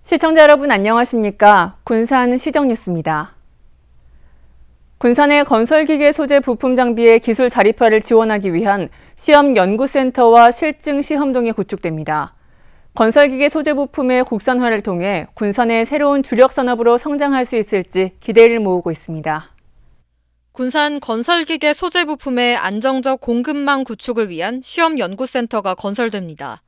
시청자 여러분 안녕하십니까? 군산 시정뉴스입니다. 군산의 건설기계 소재 부품 장비의 기술 자립화를 지원하기 위한 시험연구센터와 실증시험동이 구축됩니다. 건설기계 소재 부품의 국산화를 통해 군산의 새로운 주력 산업으로 성장할 수 있을지 기대를 모으고 있습니다. 군산 건설기계 소재 부품의 안정적 공급망 구축을 위한 시험연구센터가 건설됩니다.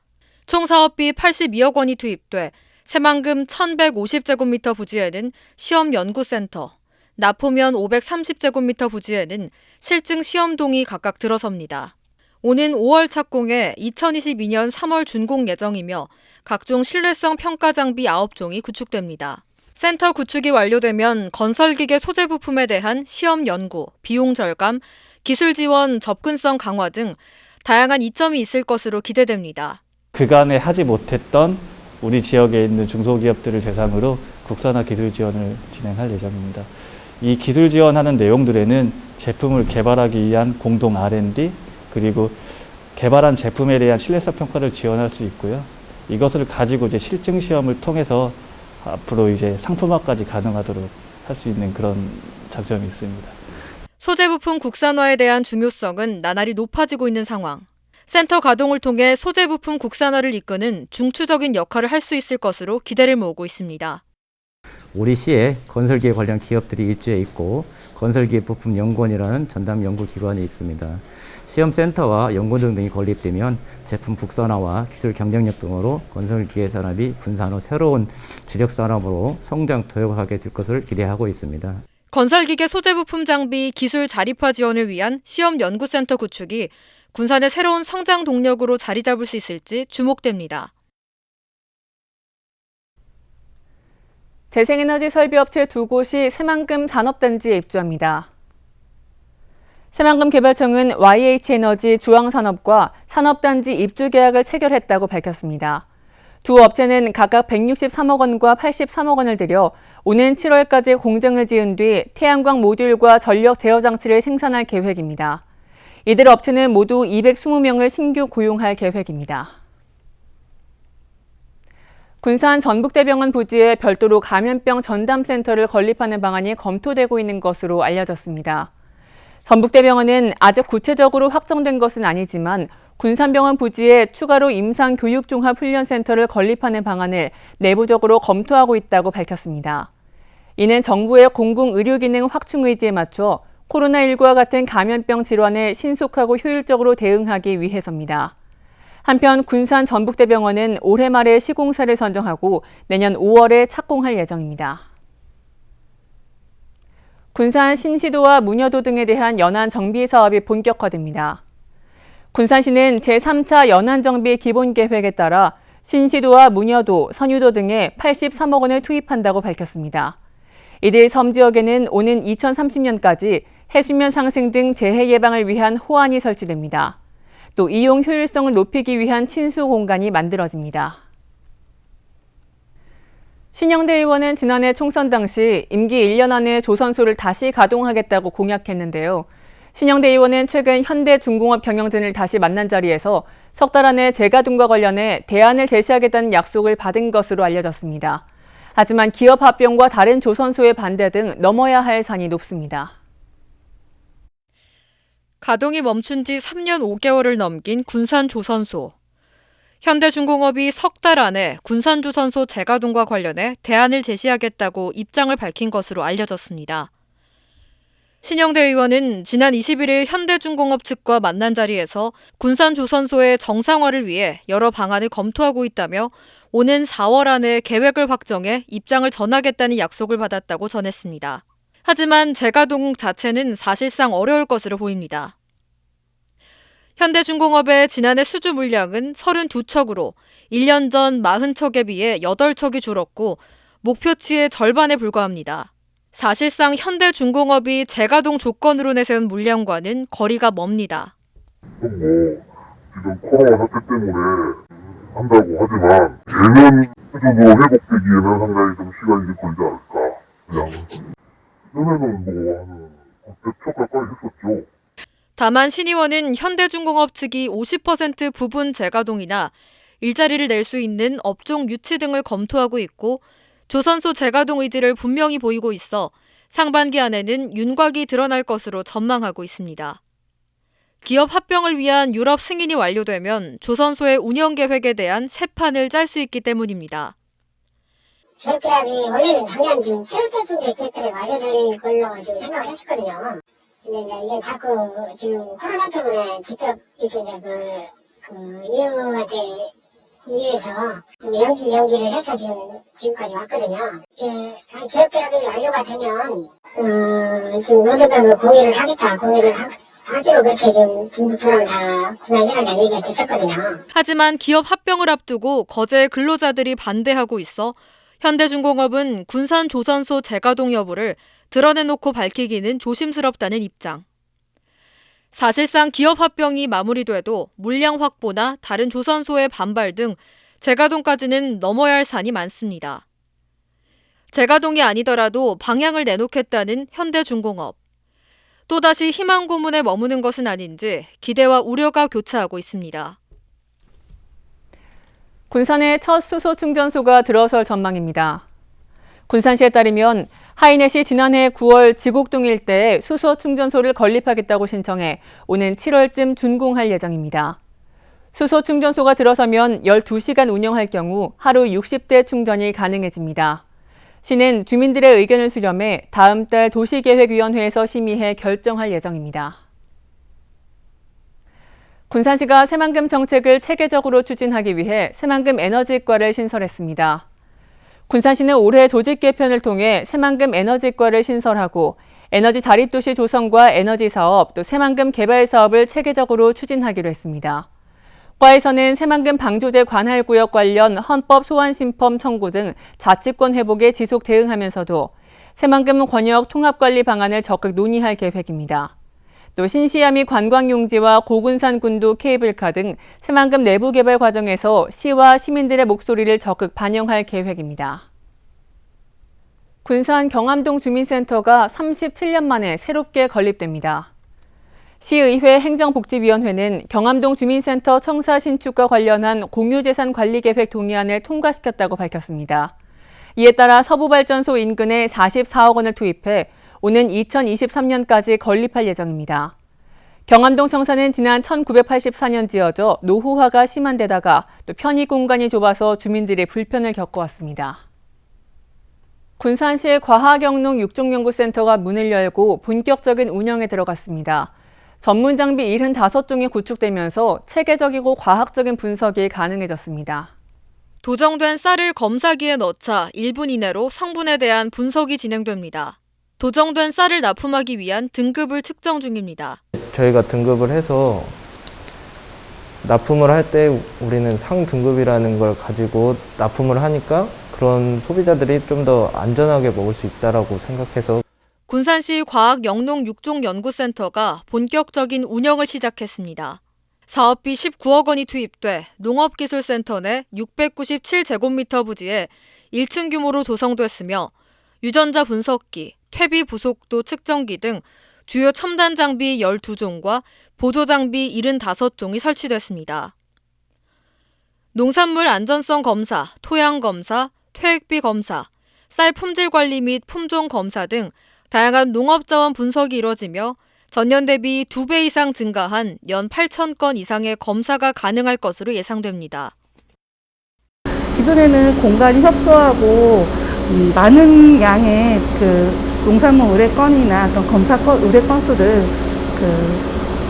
총 사업비 82억 원이 투입돼 새만금 1150제곱미터 부지에는 시험연구센터, 나포면 530제곱미터 부지에는 실증시험동이 각각 들어섭니다. 오는 5월 착공해 2022년 3월 준공 예정이며 각종 신뢰성 평가 장비 9종이 구축됩니다. 센터 구축이 완료되면 건설기계 소재 부품에 대한 시험 연구, 비용 절감, 기술 지원, 접근성 강화 등 다양한 이점이 있을 것으로 기대됩니다. 그간에 하지 못했던 우리 지역에 있는 중소기업들을 대상으로 국산화 기술 지원을 진행할 예정입니다. 이 기술 지원하는 내용들에는 제품을 개발하기 위한 공동 R&D 그리고 개발한 제품에 대한 신뢰성 평가를 지원할 수 있고요. 이것을 가지고 이제 실증 시험을 통해서 앞으로 이제 상품화까지 가능하도록 할 수 있는 그런 장점이 있습니다. 소재 부품 국산화에 대한 중요성은 나날이 높아지고 있는 상황. 센터 가동을 통해 소재 부품 국산화를 이끄는 중추적인 역할을 할 수 있을 것으로 기대를 모으고 있습니다. 우리 시에 건설기계 관련 기업들이 입주해 있고 건설기계 부품 연구원이라는 전담 연구기관이 있습니다. 시험센터와 연구원 등이 건립되면 제품 국산화와 기술 경쟁력 등으로 건설기계 산업이 군산 후 새로운 주력 산업으로 성장 도약하게 될 것을 기대하고 있습니다. 건설기계 소재 부품 장비 기술 자립화 지원을 위한 시험연구센터 구축이 군산의 새로운 성장 동력으로 자리 잡을 수 있을지 주목됩니다. 재생에너지 설비업체 2곳이 새만금 산업단지에 입주합니다. 새만금 개발청은 YH에너지 주황산업과 산업단지 입주 계약을 체결했다고 밝혔습니다. 두 업체는 각각 163억 원과 83억 원을 들여 오는 7월까지 공정을 지은 뒤 태양광 모듈과 전력 제어 장치를 생산할 계획입니다. 이들 업체는 모두 220명을 신규 고용할 계획입니다. 군산 전북대병원 부지에 별도로 감염병 전담센터를 건립하는 방안이 검토되고 있는 것으로 알려졌습니다. 전북대병원은 아직 구체적으로 확정된 것은 아니지만 군산병원 부지에 추가로 임상교육종합훈련센터를 건립하는 방안을 내부적으로 검토하고 있다고 밝혔습니다. 이는 정부의 공공의료기능 확충 의지에 맞춰 코로나19와 같은 감염병 질환에 신속하고 효율적으로 대응하기 위해서입니다. 한편 군산 전북대병원은 올해 말에 시공사를 선정하고 내년 5월에 착공할 예정입니다. 군산 신시도와 문여도 등에 대한 연안 정비 사업이 본격화됩니다. 군산시는 제3차 연안 정비 기본계획에 따라 신시도와 문여도, 선유도 등에 83억 원을 투입한다고 밝혔습니다. 이들 섬 지역에는 오는 2030년까지 해수면 상승 등 재해 예방을 위한 호안이 설치됩니다. 또 이용 효율성을 높이기 위한 친수 공간이 만들어집니다. 신영대 의원은 지난해 총선 당시 임기 1년 안에 조선소를 다시 가동하겠다고 공약했는데요. 신영대 의원은 최근 현대중공업 경영진을 다시 만난 자리에서 석 달 안에 재가동과 관련해 대안을 제시하겠다는 약속을 받은 것으로 알려졌습니다. 하지만 기업 합병과 다른 조선소의 반대 등 넘어야 할 산이 높습니다. 가동이 멈춘 지 3년 5개월을 넘긴 군산조선소. 현대중공업이 석 달 안에 군산조선소 재가동과 관련해 대안을 제시하겠다고 입장을 밝힌 것으로 알려졌습니다. 신영대 의원은 지난 21일 현대중공업 측과 만난 자리에서 군산조선소의 정상화를 위해 여러 방안을 검토하고 있다며 오는 4월 안에 계획을 확정해 입장을 전하겠다는 약속을 받았다고 전했습니다. 하지만 재가동 자체는 사실상 어려울 것으로 보입니다. 현대중공업의 지난해 수주 물량은 32척으로 1년 전 40척에 비해 8척이 줄었고 목표치의 절반에 불과합니다. 사실상 현대중공업이 재가동 조건으로 내세운 물량과는 거리가 멉니다. 지금 코로나 사태 때문에 한다고 하지만 내년 수준으로 회복되기에는 상당히 좀 시간이 좀 걸리지 않을까. 그냥 예전에는 한 100척 가까이 했었죠. 다만 신 의원은 현대중공업 측이 50% 부분 재가동이나 일자리를 낼 수 있는 업종 유치 등을 검토하고 있고 조선소 재가동 의지를 분명히 보이고 있어 상반기 안에는 윤곽이 드러날 것으로 전망하고 있습니다. 기업 합병을 위한 유럽 승인이 완료되면 조선소의 운영 계획에 대한 새 판을 짤 수 있기 때문입니다. 기획계약이 원래는 작년 지금 7월달 정도에 기획계약이 완료될 걸로 지금 생각을 했었거든요. 근데 이제 이게 자꾸 지금 코로나 때문에 직접 이렇게 이제 이유에서 연기를 해서 지금까지 왔거든요. 기획계약이 완료가 되면 지금 노조가 공유를 하기로 그렇게 지금 중부소랑 다 군산시랑 얘기가 됐었거든요. 하지만 기업 합병을 앞두고 거제 근로자들이 반대하고 있어 현대중공업은 군산 조선소 재가동 여부를 드러내놓고 밝히기는 조심스럽다는 입장. 사실상 기업 합병이 마무리돼도 물량 확보나 다른 조선소의 반발 등 재가동까지는 넘어야 할 산이 많습니다. 재가동이 아니더라도 방향을 내놓겠다는 현대중공업. 또다시 희망 고문에 머무는 것은 아닌지 기대와 우려가 교차하고 있습니다. 군산의 첫 수소 충전소가 들어설 전망입니다. 군산시에 따르면 하이넷이 지난해 9월 지곡동 일대에 수소 충전소를 건립하겠다고 신청해 오는 7월쯤 준공할 예정입니다. 수소 충전소가 들어서면 12시간 운영할 경우 하루 60대 충전이 가능해집니다. 시는 주민들의 의견을 수렴해 다음 달 도시계획위원회에서 심의해 결정할 예정입니다. 군산시가 새만금 정책을 체계적으로 추진하기 위해 새만금 에너지과를 신설했습니다. 군산시는 올해 조직 개편을 통해 새만금 에너지과를 신설하고 에너지 자립도시 조성과 에너지 사업, 또 새만금 개발 사업을 체계적으로 추진하기로 했습니다. 과에서는 새만금 방조제 관할구역 관련 헌법 소환 신법 청구 등 자치권 회복에 지속 대응하면서도 새만금 권역 통합관리 방안을 적극 논의할 계획입니다. 또 신시야 및 관광용지와 고군산 군도 케이블카 등 새만금 내부 개발 과정에서 시와 시민들의 목소리를 적극 반영할 계획입니다. 군산 경암동 주민센터가 37년 만에 새롭게 건립됩니다. 시의회 행정복지위원회는 경암동 주민센터 청사 신축과 관련한 공유재산 관리계획 동의안을 통과시켰다고 밝혔습니다. 이에 따라 서부발전소 인근에 44억 원을 투입해 오는 2023년까지 건립할 예정입니다. 경암동 청사는 지난 1984년 지어져 노후화가 심한 데다가 또 편의 공간이 좁아서 주민들이 불편을 겪어왔습니다. 군산시 과학영농 육종연구센터가 문을 열고 본격적인 운영에 들어갔습니다. 전문 장비 75종이 구축되면서 체계적이고 과학적인 분석이 가능해졌습니다. 도정된 쌀을 검사기에 넣자 1분 이내로 성분에 대한 분석이 진행됩니다. 도정된 쌀을 납품하기 위한 등급을 측정 중입니다. 저희가 등급을 해서 납품을 할 때 우리는 상등급이라는 걸 가지고 납품을 하니까 그런 소비자들이 좀 더 안전하게 먹을 수 있다라고 생각해서 군산시 과학영농육종연구센터가 본격적인 운영을 시작했습니다. 사업비 19억 원이 투입돼 농업기술센터 내 697제곱미터 부지에 1층 규모로 조성됐으며 유전자 분석기, 퇴비 부속도 측정기 등 주요 첨단 장비 12종과 보조 장비 75종이 설치됐습니다. 농산물 안전성 검사, 토양 검사, 퇴액비 검사, 쌀 품질 관리 및 품종 검사 등 다양한 농업자원 분석이 이뤄지며 전년 대비 2배 이상 증가한 연 8,000건 이상의 검사가 가능할 것으로 예상됩니다. 기존에는 공간이 협소하고 많은 양의 농산물 의뢰건이나 어떤 검사 의뢰 건수를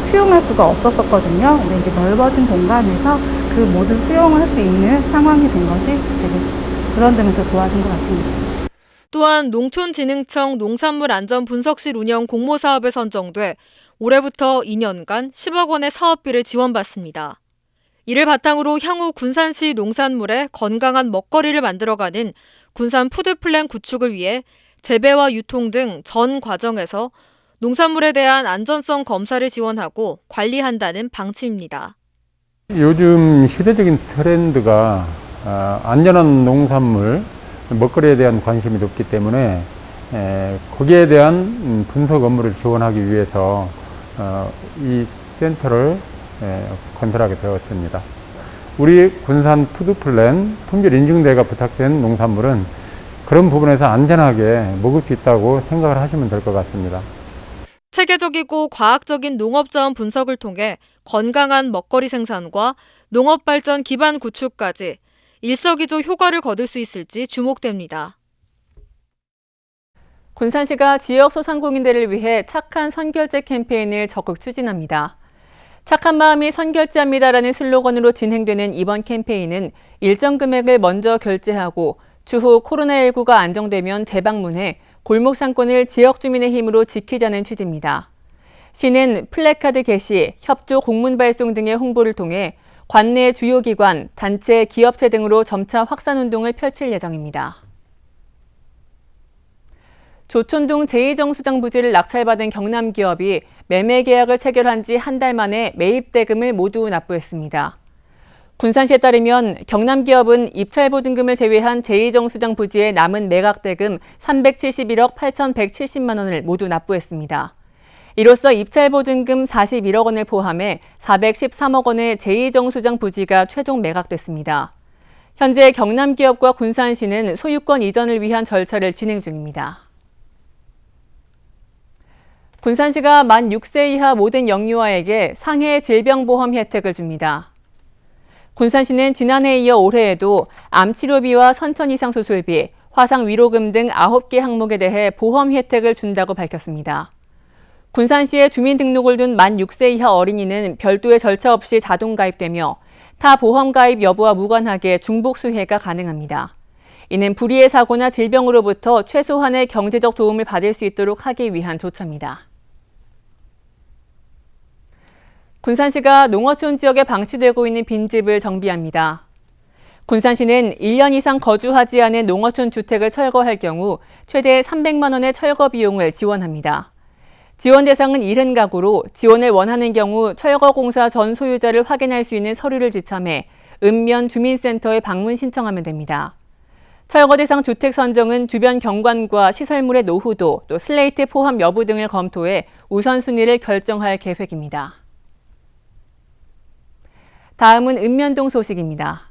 수용할 수가 없었거든요. 근데 이제 넓어진 공간에서 그 모든 수용을 할 수 있는 상황이 된 것이 되게 그런 점에서 좋아진 것 같습니다. 또한 농촌진흥청 농산물안전분석실 운영 공모사업에 선정돼 올해부터 2년간 10억 원의 사업비를 지원받습니다. 이를 바탕으로 향후 군산시 농산물의 건강한 먹거리를 만들어가는 군산 푸드플랜 구축을 위해 재배와 유통 등 전 과정에서 농산물에 대한 안전성 검사를 지원하고 관리한다는 방침입니다. 요즘 시대적인 트렌드가 안전한 농산물, 먹거리에 대한 관심이 높기 때문에 거기에 대한 분석 업무를 지원하기 위해서 이 센터를 건설하게 되었습니다. 우리 군산 푸드플랜 품질 인증대가 부착된 농산물은 그런 부분에서 안전하게 먹을 수 있다고 생각을 하시면 될 것 같습니다. 체계적이고 과학적인 농업자원 분석을 통해 건강한 먹거리 생산과 농업발전 기반 구축까지 일석이조 효과를 거둘 수 있을지 주목됩니다. 군산시가 지역 소상공인들을 위해 착한 선결제 캠페인을 적극 추진합니다. 착한 마음이 선결제합니다라는 슬로건으로 진행되는 이번 캠페인은 일정 금액을 먼저 결제하고 추후 코로나19가 안정되면 재방문해 골목 상권을 지역 주민의 힘으로 지키자는 취지입니다. 시는 플래카드 게시, 협조 공문 발송 등의 홍보를 통해 관내 주요 기관, 단체, 기업체 등으로 점차 확산 운동을 펼칠 예정입니다. 조촌동 제2정수장 부지를 낙찰받은 경남 기업이 매매 계약을 체결한 지 한 달 만에 매입 대금을 모두 납부했습니다. 군산시에 따르면 경남 기업은 입찰 보증금을 제외한 제2정수장 부지의 남은 매각 대금 371억 8,170만 원을 모두 납부했습니다. 이로써 입찰 보증금 41억 원을 포함해 413억 원의 제2정수장 부지가 최종 매각됐습니다. 현재 경남 기업과 군산시는 소유권 이전을 위한 절차를 진행 중입니다. 군산시가 만 6세 이하 모든 영유아에게 상해 질병보험 혜택을 줍니다. 군산시는 지난해에 이어 올해에도 암치료비와 선천 이상 수술비, 화상 위로금 등 9개 항목에 대해 보험 혜택을 준다고 밝혔습니다. 군산시의 주민등록을 둔 만 6세 이하 어린이는 별도의 절차 없이 자동 가입되며 타 보험 가입 여부와 무관하게 중복 수혜가 가능합니다. 이는 불의의 사고나 질병으로부터 최소한의 경제적 도움을 받을 수 있도록 하기 위한 조처입니다. 군산시가 농어촌 지역에 방치되고 있는 빈집을 정비합니다. 군산시는 1년 이상 거주하지 않은 농어촌 주택을 철거할 경우 최대 300만 원의 철거 비용을 지원합니다. 지원 대상은 70가구로 지원을 원하는 경우 철거공사 전 소유자를 확인할 수 있는 서류를 지참해 읍면 주민센터에 방문 신청하면 됩니다. 철거 대상 주택 선정은 주변 경관과 시설물의 노후도, 또 슬레이트 포함 여부 등을 검토해 우선순위를 결정할 계획입니다. 다음은 읍면동 소식입니다.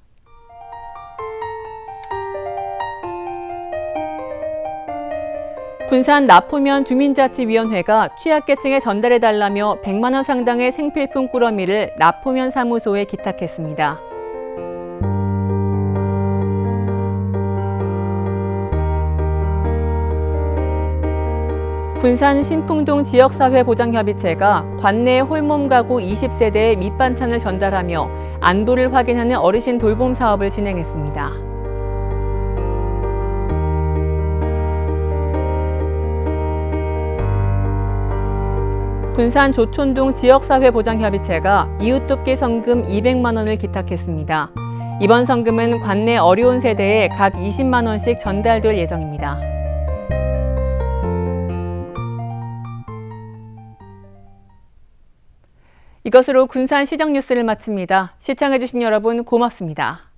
군산 나포면 주민자치위원회가 취약계층에 전달해달라며 100만 원 상당의 생필품 꾸러미를 나포면 사무소에 기탁했습니다. 군산 신풍동 지역사회보장협의체가 관내 홀몸 가구 20세대에 밑반찬을 전달하며 안부를 확인하는 어르신 돌봄 사업을 진행했습니다. 군산 조촌동 지역사회보장협의체가 이웃돕기 성금 200만 원을 기탁했습니다. 이번 성금은 관내 어려운 세대에 각 20만 원씩 전달될 예정입니다. 이것으로 군산 시정 뉴스를 마칩니다. 시청해주신 여러분 고맙습니다.